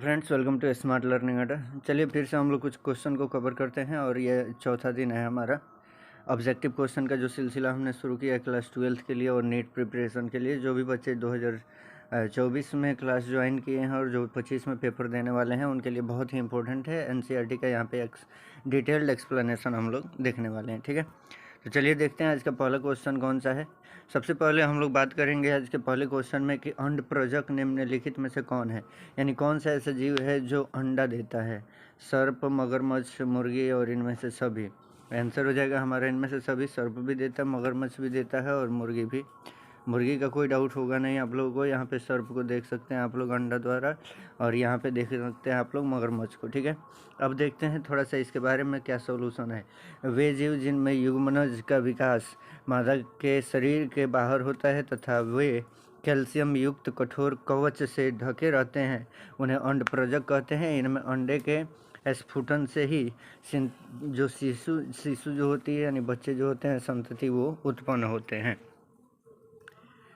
Friends, welcome to smart learning Adda. चलिए फिर से हम लोग कुछ क्वेश्चन को कवर करते हैं और ये चौथा दिन है हमारा ऑब्जेक्टिव क्वेश्चन का जो सिलसिला हमने शुरू किया है क्लास 12th के लिए और नीट प्रिपरेशन के लिए। जो भी बच्चे 2024 में क्लास ज्वाइन किए हैं और जो 25 में पेपर देने वाले हैं उनके लिए बहुत ही इंपॉर्टेंट है। एनसीईआरटी का यहाँ पे डिटेल्ड एक्सप्लेनेशन हम लोग देखने वाले हैं, ठीक है। तो चलिए देखते हैं आज का पहला क्वेश्चन कौन सा है। सबसे पहले हम लोग बात करेंगे आज के पहले क्वेश्चन में कि अंडप्रजक निम्नलिखित में से कौन है, यानी कौन सा ऐसा जीव है जो अंडा देता है। सर्प, मगरमच्छ, मुर्गी और इनमें से सभी। आंसर हो जाएगा हमारा इनमें से सभी। सर्प भी देता है, मगरमच्छ भी देता है और मुर्गी भी। मुर्गी का कोई डाउट होगा नहीं आप लोगों को। यहाँ पे सर्प को देख सकते हैं आप लोग अंडा द्वारा, और यहाँ पे देख सकते हैं आप लोग मगरमच्छ को, ठीक है। अब देखते हैं थोड़ा सा इसके बारे में क्या सोल्यूशन है। वे जीव जिनमें युग्मनज का विकास मादा के शरीर के बाहर होता है तथा वे कैल्शियम युक्त कठोर कवच से ढके रहते हैं उन्हें अंडप्रजक कहते हैं। इनमें अंडे के स्फुटन से ही जो शिशु जो होती है यानी बच्चे जो होते हैं संतति वो उत्पन्न होते हैं।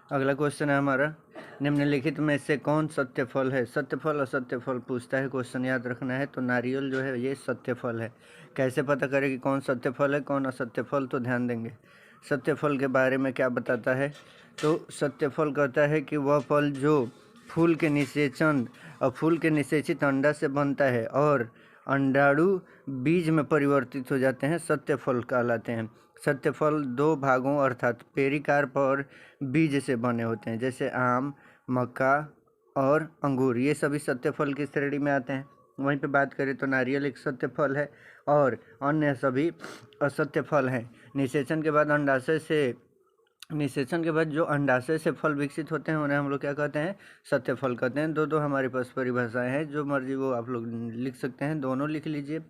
अगला क्वेश्चन है हमारा, निम्नलिखित में से कौन सत्य फल है। सत्य फल और सत्य फल पूछता है क्वेश्चन, याद रखना है। तो नारियल जो है ये सत्य फल है। कैसे पता करें कि कौन सत्य फल है कौन असत्य फल, तो ध्यान देंगे। सत्य फल के बारे में क्या बताता है, तो सत्य फल कहता है कि वह फल जो फूल के निषेचन और फूल के निषेचित अंडा से बनता है और अंडाणु बीज में परिवर्तित हो जाते हैं, सत्य फल कहलाते हैं। सत्य फल दो भागों अर्थात पेरिकार्प और बीज से बने होते हैं, जैसे आम, मक्का और अंगूर, ये सभी सत्य फल की श्रेणी में आते हैं। वहीं पे बात करें तो नारियल एक सत्य फल है और अन्य सभी असत्य फल हैं। निषेचन के बाद जो अंडाशय से फल विकसित होते हैं उन्हें हम लोग क्या कहते हैं, सत्य फल कहते हैं। दो हमारे पास परिभाषाएं हैं, जो मर्जी वो आप लोग लिख सकते हैं, दोनों लिख लीजिए।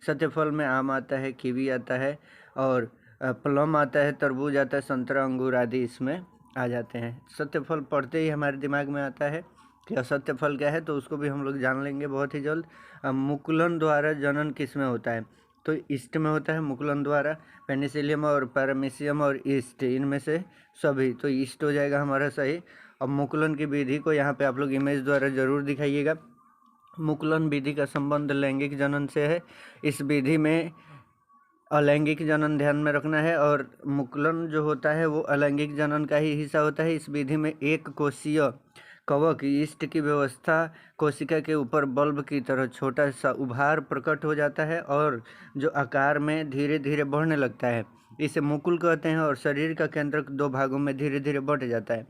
सत्य फल में आम आता है, कीवी आता है और प्लम आता है, तरबूज आता है, संतरा, अंगूर आदि इसमें आ जाते हैं। सत्य फल पढ़ते ही हमारे दिमाग में आता है कि असत्य फल क्या है, तो उसको भी हम लोग जान लेंगे बहुत ही जल्द। मुकुलन द्वारा जनन किस में होता है, तो ईस्ट में होता है मुकुलन द्वारा। पेनिसिलियम और पैरामीशियम और ईस्ट, इनमें से सभी, तो ईस्ट हो जाएगा हमारा सही। अब मुकुलन की विधि को यहाँ पे आप लोग इमेज द्वारा जरूर दिखाइएगा। मुकुलन विधि का संबंध लैंगिक जनन से है। इस विधि में अलैंगिक जनन ध्यान में रखना है और मुकुलन जो होता है वो अलैंगिक जनन का ही हिस्सा होता है। इस विधि में एक कोशीय कवक ईस्ट की व्यवस्था कोशिका के ऊपर बल्ब की तरह छोटा सा उभार प्रकट हो जाता है और जो आकार में धीरे धीरे बढ़ने लगता है, इसे मुकुल कहते हैं। और शरीर का केंद्रक दो भागों में धीरे धीरे बढ़ जाता है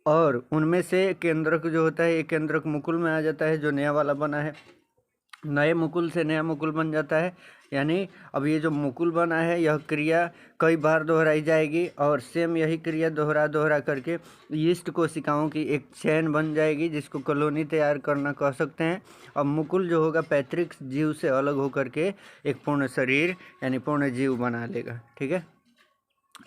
और उनमें से केंद्रक जो होता है एक केंद्रक मुकुल में आ जाता है जो नया वाला बना है। नए मुकुल से नया मुकुल बन जाता है, यानी अब ये जो मुकुल बना है यह क्रिया कई बार दोहराई जाएगी और सेम यही क्रिया दोहरा करके ईस्ट कोशिकाओं की एक चैन बन जाएगी जिसको कॉलोनी तैयार करना कह सकते हैं। अब मुकुल जो होगा पैतृक जीव से अलग होकर के एक पूर्ण शरीर यानी पूर्ण जीव बना लेगा, ठीक है।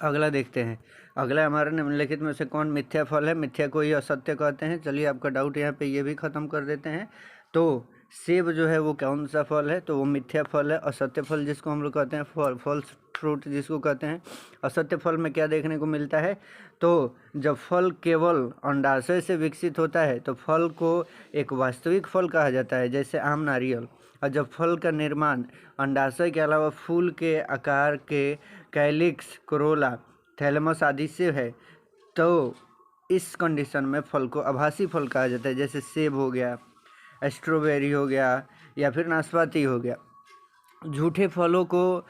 अगला देखते हैं। अगला हमारा निम्नलिखित में से कौन मिथ्या फल है। मिथ्या को ही असत्य कहते हैं। चलिए आपका डाउट यहाँ पे ये भी ख़त्म कर देते हैं। तो सेब जो है वो कौन सा फल है, तो वो मिथ्या फल है। असत्य फल जिसको हम लोग कहते हैं फॉल्स फ्रूट जिसको कहते हैं। असत्य फल में क्या देखने को मिलता है, तो जब फल केवल अंडाशय से विकसित होता है तो फल को एक वास्तविक फल कहा जाता है, जैसे आम, नारियल। और जब फल का निर्माण अंडाशय के अलावा फूल के आकार के कैलिक्स, कोरोला, थैलेमस आदि से है, तो इस कंडीशन में फल को आभासी फल कहा जाता है, जैसे सेब हो गया, स्ट्रॉबेरी हो गया या फिर नाशपाती हो गया। झूठे फलों को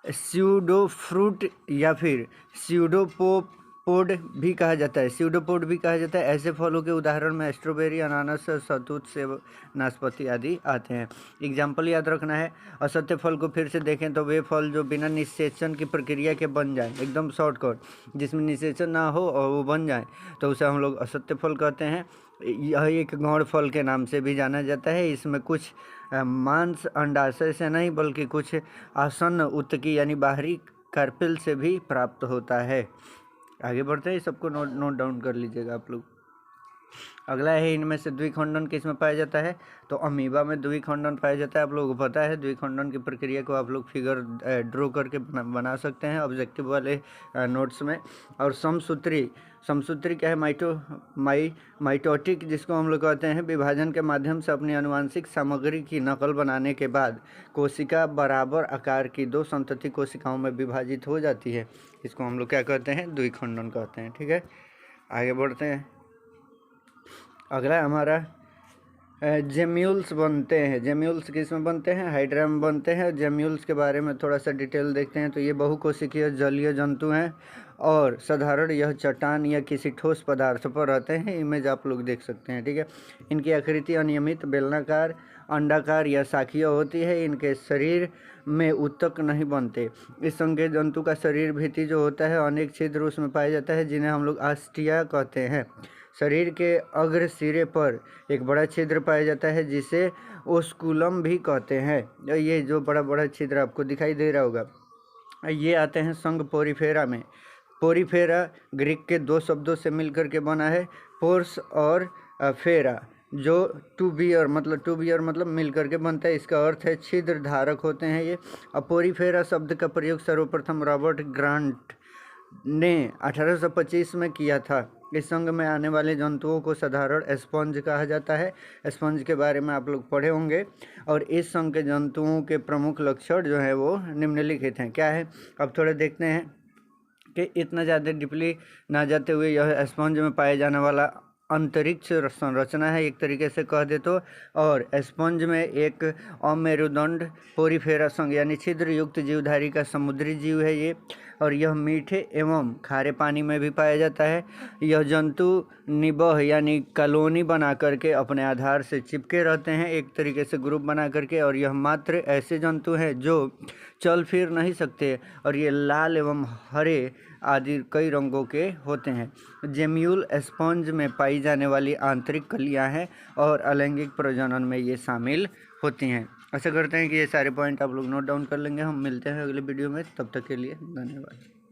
स्यूडो फ्रूट या फिर स्यूडोपोड भी कहा जाता है। स्यूडोपोड भी कहा जाता है। ऐसे फलों के उदाहरण में स्ट्रॉबेरी, अनानास, शहतूत, सेब, नाशपाती आदि आते हैं। एग्जाम्पल याद रखना है। असत्य फल को फिर से देखें तो वे फल जो बिना निषेचन की प्रक्रिया के बन जाए, एकदम शॉर्टकट, जिसमें निषेचन ना हो और वो बन जाए, तो उसे हम लोग असत्य फल कहते हैं। यह एक गौण फल के नाम से भी जाना जाता है। इसमें कुछ मांस अंडाशय से नहीं बल्कि कुछ आसन्न उत्तकी यानी बाहरी कार्पेल से भी प्राप्त होता है। आगे बढ़ते हैं, सबको नोट डाउन कर लीजिएगा आप लोग। अगला है, इनमें से द्विखंडन किस में पाया जाता है, तो अमीबा में द्विखंडन पाया जाता है। आप लोगों को पता है द्विखंडन की प्रक्रिया को आप लोग फिगर ड्रॉ करके बना सकते हैं ऑब्जेक्टिव वाले नोट्स में। और समसूत्री समसूत्री क्या है? माइटोटिक, जिसको हम लोग कहते हैं विभाजन के माध्यम से अपनी आनुवंशिक सामग्री की नकल बनाने के बाद कोशिका बराबर आकार की 2 संतति कोशिकाओं में विभाजित हो जाती है। इसको हम लोग क्या कहते हैं? द्विखंडन कहते हैं। ठीक है, आगे बढ़ते हैं। अगला हमारा जेम्यूल्स बनते हैं। जेम्यूल्स किस में बनते हैं? हाइड्रा में बनते हैं। जेम्यूल्स के बारे में थोड़ा सा डिटेल देखते हैं। तो ये बहुकोशिकीय जलीय जंतु हैं और साधारण यह चट्टान या किसी ठोस पदार्थ पर रहते हैं। इमेज आप लोग देख सकते हैं। ठीक है, इनकी आकृति अनियमित बेलनाकार, अंडाकार या शाखीय होती है। इनके शरीर में ऊतक नहीं बनते। इस संघ के जंतु का शरीर भित्ति जो होता है अनेक छिद्र उसमें पाया जाता है, जिन्हें हम लोग आस्टिया कहते हैं। शरीर के अग्र सिरे पर एक बड़ा छिद्र पाया जाता है जिसे ओस्कुलम भी कहते हैं। ये जो बड़ा बड़ा छिद्र आपको दिखाई दे रहा होगा, ये आते हैं संघ पोरीफेरा में। पोरीफेरा ग्रीक के 2 शब्दों से मिलकर के बना है, पोर्स और फेरा, जो टू बियर मतलब मिलकर के बनता है। इसका अर्थ है छिद्र धारक होते हैं ये। पोरीफेरा शब्द का प्रयोग सर्वप्रथम रॉबर्ट ग्रांट ने 1825 में किया था। इस संघ में आने वाले जंतुओं को साधारण स्पंज कहा जाता है। स्पंज के बारे में आप लोग पढ़े होंगे। और इस संघ के जंतुओं के प्रमुख लक्षण जो है वो निम्नलिखित हैं। क्या है? अब थोड़े देखते हैं कि इतना ज़्यादा डीपली ना जाते हुए यह स्पंज में पाए जाने वाला अंतरिक्ष संरचना है एक तरीके से कह दे तो। और स्पंज में एक अमेरुदंड पोरीफेरा संघ यानी छिद्र युक्त जीवधारी का समुद्री जीव है ये। और यह मीठे एवं खारे पानी में भी पाया जाता है। यह जंतु निबह यानी कॉलोनी बना करके अपने आधार से चिपके रहते हैं, एक तरीके से ग्रुप बना करके। और यह मात्र ऐसे जंतु हैं जो चल फिर नहीं सकते, और ये लाल एवं हरे आदि कई रंगों के होते हैं। जेम्यूल स्पंज में पाई जाने वाली आंतरिक कलियां हैं और अलैंगिक प्रजनन में ये शामिल होती हैं। ऐसा करते हैं कि ये सारे पॉइंट आप लोग नोट डाउन कर लेंगे। हम मिलते हैं अगले वीडियो में, तब तक के लिए धन्यवाद।